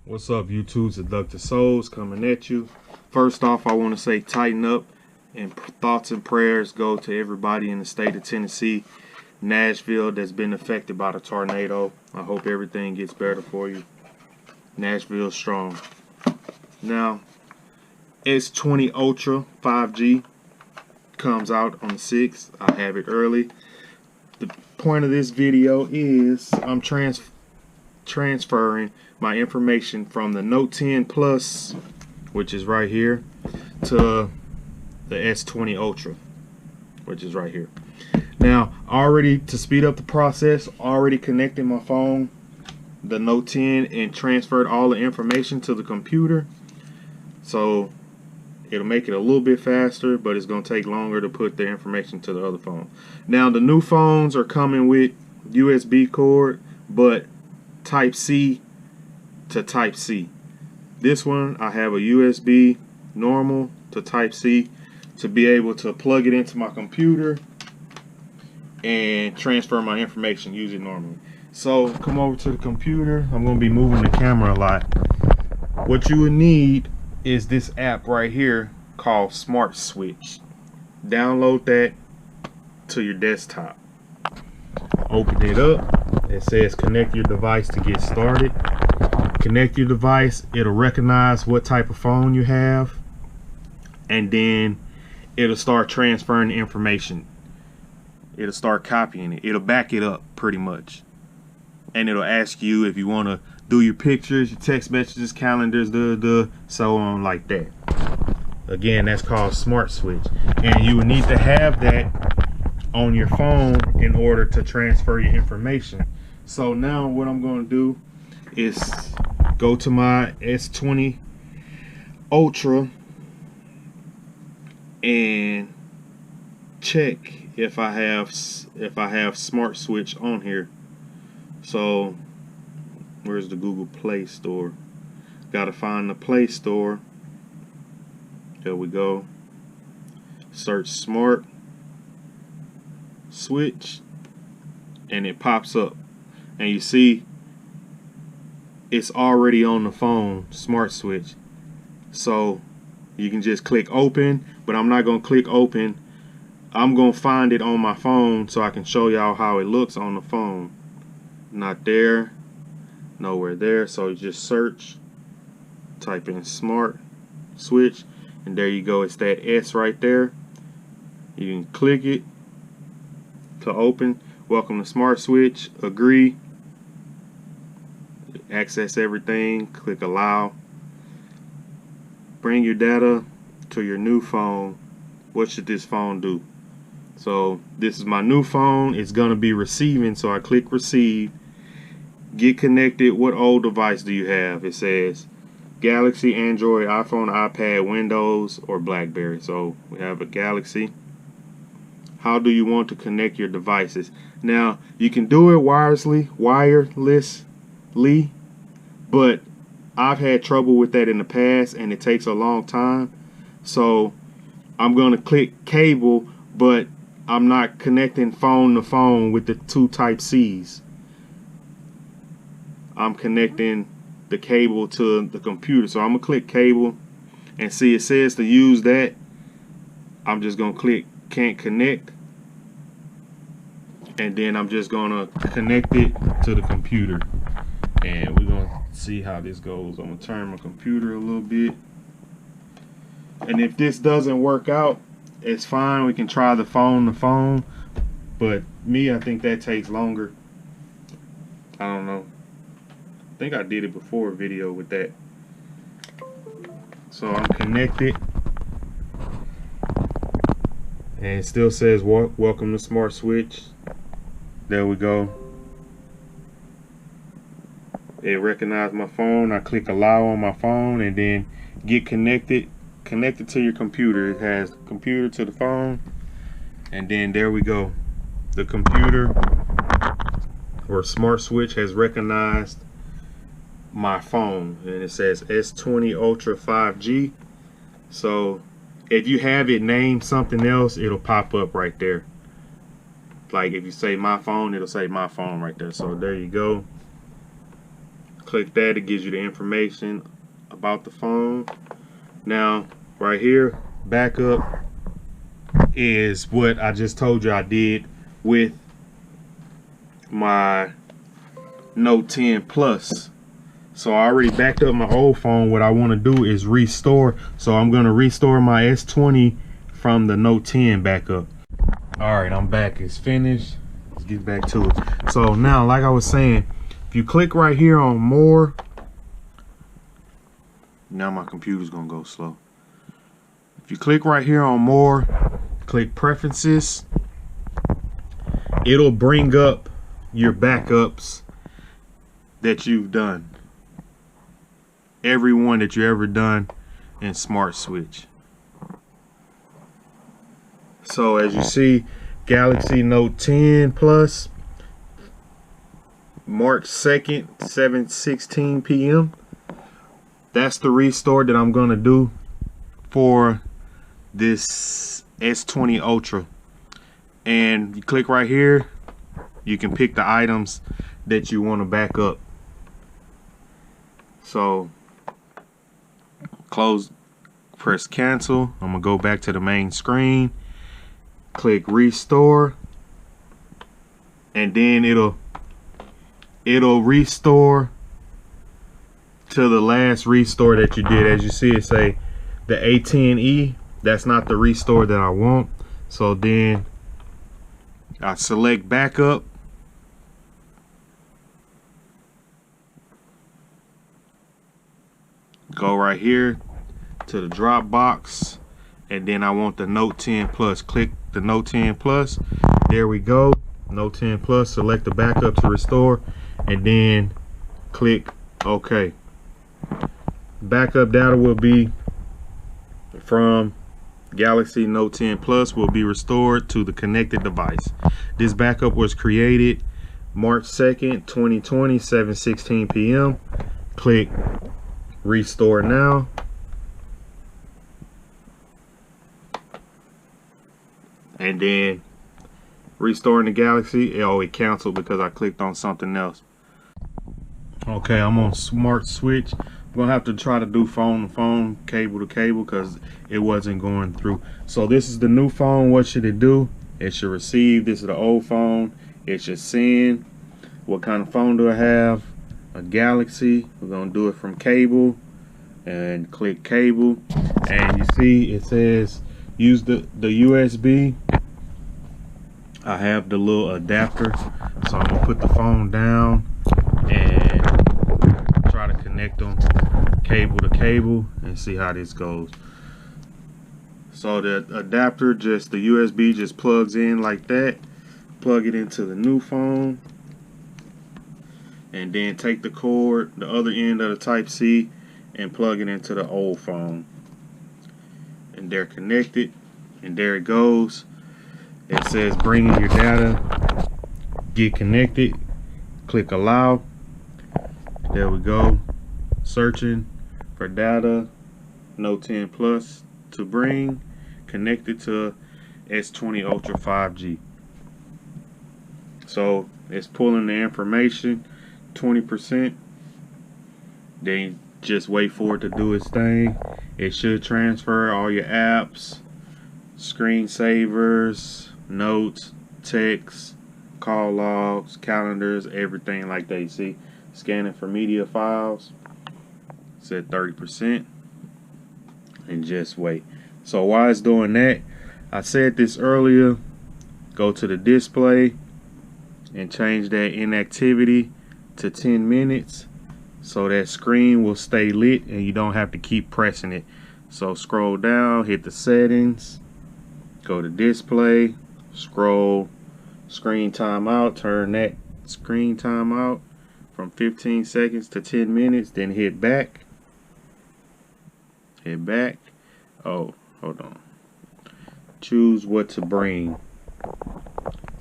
What's up, YouTube? Seductive Souls coming at you. First off, I want to say tighten up, and thoughts and prayers go to everybody in the state of Tennessee, Nashville, that's been affected by the tornado. I hope everything gets better for you. Nashville's strong. Now, S20 Ultra 5G comes out on the 6th. I have it early. The point of this video is I'm transferring my information from the Note 10 Plus, which is right here, to the S20 Ultra, which is right here. Now, to speed up the process, already connected my phone, the Note 10, and transferred all the information to the computer. So it'll make it a little bit faster, but it's going to take longer to put the information to the other phone. Now, the new phones are coming with USB cord, but Type-C to Type-C. This one, I have a USB normal to Type-C to be able to plug it into my computer and transfer my information, use it normally. So come over to the computer. I'm going to be moving the camera a lot. What you would need is this app right here called Smart Switch. Download that to your desktop. Open it up. It says connect your device to get started. Connect your device. It'll recognize what type of phone you have, and then it'll start transferring the information. It'll start copying it. It'll back it up pretty much, and it'll ask you if you want to do your pictures, your text messages, calendars, so on like that. Again, that's called Smart Switch, and you will need to have that on your phone in order to transfer your information. So now what I'm going to do is go to my S20 Ultra and check if I have Smart Switch on here. So where's the Google Play Store? Gotta find the Play Store. There we go. Search Smart Switch, and it pops up, and you see it's already on the phone, Smart Switch. So you can just click open, but I'm not gonna click open. I'm gonna find it on my phone so I can show y'all how it looks on the phone. Not there, nowhere there. So you just search, type in Smart Switch, and there you go. It's that S right there. You can click it to open. Welcome to Smart Switch. Agree. Access everything. Click allow. Bring your data to your new phone. What should this phone do? So this is my new phone. It's gonna be receiving, so I click receive. Get connected. What old device do you have? It says Galaxy, Android, iPhone, iPad, Windows, or BlackBerry. So we have a Galaxy. How do you want to connect your devices? Now, you can do it wirelessly, but I've had trouble with that in the past, and it takes a long time. So I'm going to click cable, but I'm not connecting phone to phone with the two Type-Cs. I'm connecting the cable to the computer. So I'm going to click cable, and see it says to use that. I'm just going to click can't connect, and then I'm just gonna connect it to the computer, and we're gonna see how this goes. I'm gonna turn my computer a little bit, and if this doesn't work out, it's fine. We can try the phone to phone, but I think that takes longer. I don't know. I think I did it before a video with that. So I'm connected, and it still says welcome to Smart Switch. There we go. It recognized my phone. I click allow on my phone, and then get connected to your computer. It has the computer to the phone, and then there we go. The computer or Smart Switch has recognized my phone, and it says S20 Ultra 5G. So if you have it named something else, it'll pop up right there. Like if you say my phone, it'll say my phone right there. So there you go. Click that, it gives you the information about the phone. Now right here, backup is what I just told you I did with my Note 10 Plus. So I already backed up my old phone. What I want to do is restore. So I'm going to restore my S20 from the Note 10 backup. Alright, I'm back. It's finished. Let's get back to it. So now, like I was saying, if you click right here on more, now my computer's going to go slow. If you click right here on more, click preferences, it'll bring up your backups that you've done. Every one that you ever done in Smart Switch. So as you see, Galaxy Note 10 Plus, March 2nd, 7:16 p.m. That's the restore that I'm gonna do for this S20 Ultra. And you click right here, you can pick the items that you want to back up. So close, press cancel. I'm gonna go back to the main screen, click restore, and then it'll restore to the last restore that you did. As you see, it say the A10E. That's not the restore that I want. So then I select backup, go right here to the Dropbox, and then I want the Note 10 Plus. Click the Note 10 Plus. There we go. Note 10 Plus. Select the backup to restore, and then click OK. Backup data will be from Galaxy Note 10 Plus will be restored to the connected device. This backup was created March 2nd, 2020, 7:16 p.m. Click restore now. And then restoring the Galaxy, it canceled because I clicked on something else. Okay, I'm on Smart Switch. I'm gonna have to try to do phone to phone, cable to cable, because it wasn't going through. So this is the new phone. What should it do? It should receive. This is the old phone. It should send. What kind of phone do I have? A Galaxy. We're gonna do it from cable, and click cable, and you see it says use the USB. I have the little adapter, so I'm gonna put the phone down and try to connect them cable to cable and see how this goes. So the adapter, just the USB just plugs in like that. Plug it into the new phone, and then take the cord, the other end of the Type-C, and plug it into the old phone. And they're connected, and there it goes. It says bring in your data, get connected, click allow. There we go. Searching for data, Note 10 Plus to bring, connected to S20 Ultra 5G. So it's pulling the information, 20%. Then just wait for it to do its thing. It should transfer all your apps, screensavers, notes, texts, call logs, calendars, everything like that. You see, scanning for media files. It's at 30%, and just wait. So while it's doing that, I said this earlier, go to the display and change that inactivity to 10 minutes so that screen will stay lit and you don't have to keep pressing it. So scroll down, hit the settings, go to display, scroll screen timeout, turn that screen timeout from 15 seconds to 10 minutes, then hit back. Hit back. Oh, hold on. Choose what to bring.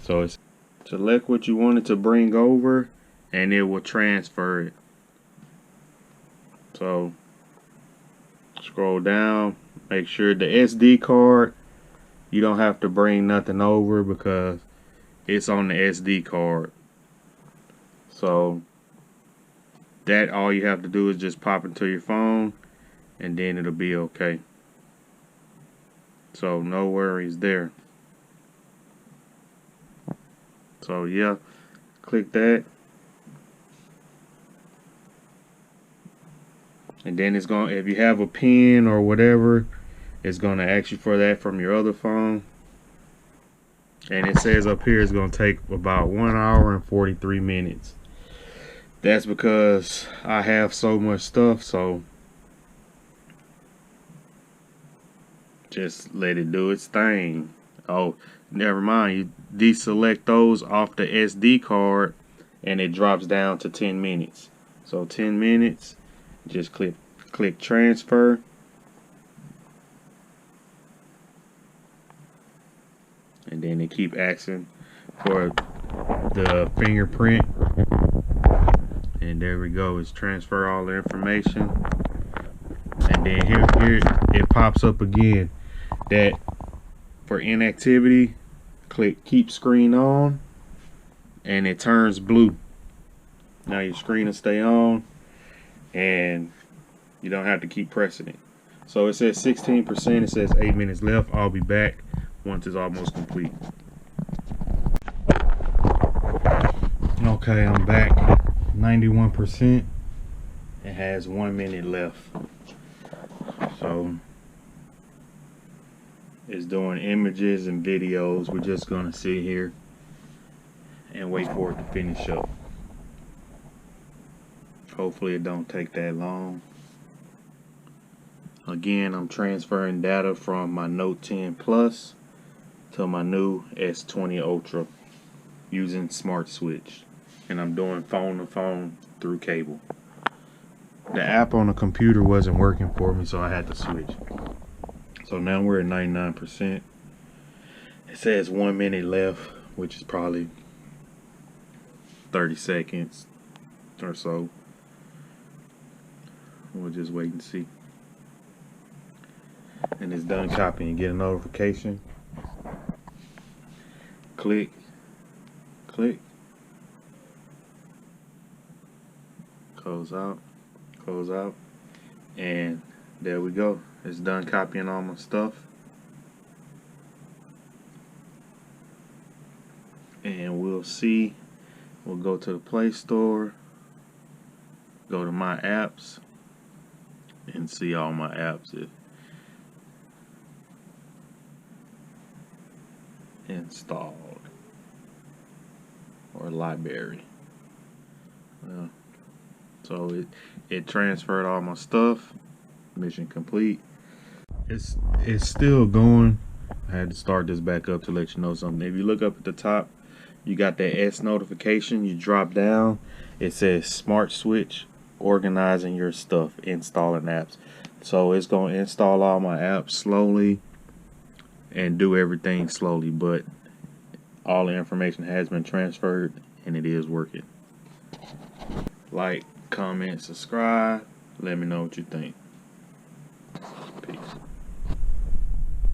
So it's select what you want it to bring over, and it will transfer it. So scroll down, make sure the SD card, you don't have to bring nothing over because it's on the SD card. So that all you have to do is just pop into your phone, and then it'll be okay. So no worries there. So yeah, click that, and then it's going, if you have a pin or whatever, it's going to ask you for that from your other phone. And it says up here it's going to take about 1 hour and 43 minutes. That's because I have so much stuff, so just let it do its thing. Oh, never mind, you deselect those off the SD card and it drops down to 10 minutes. So 10 minutes, just click transfer. And then they keep asking for the fingerprint. And there we go, it's transfer all the information. And then here it pops up again that for inactivity, click keep screen on, and it turns blue. Now your screen will stay on and you don't have to keep pressing it. So it says 16%, it says 8 minutes left. I'll be back once it's almost complete. Okay, I'm back. 91%. It has 1 minute left. So it's doing images and videos. We're just gonna sit here and wait for it to finish up. Hopefully it don't take that long. Again, I'm transferring data from my Note 10 Plus to my new S20 Ultra using Smart Switch, and I'm doing phone to phone through cable. The app on the computer wasn't working for me, so I had to switch. So now we're at 99%. It says 1 minute left, which is probably 30 seconds or so. We'll just wait and see. And it's done copying. Get a notification. Click. Close out. And there we go. It's done copying all my stuff. And we'll see. We'll go to the Play Store. Go to my apps. And see all my apps installed. Or library. So it transferred all my stuff. Mission complete. It's still going. I had to start this back up to let you know something. If you look up at the top, you got that S notification. You drop down, it says Smart Switch, organizing your stuff, installing apps. So it's going to install all my apps slowly and do everything slowly, but all the information has been transferred and it is working. Like, comment, subscribe. Let me know what you think. Peace.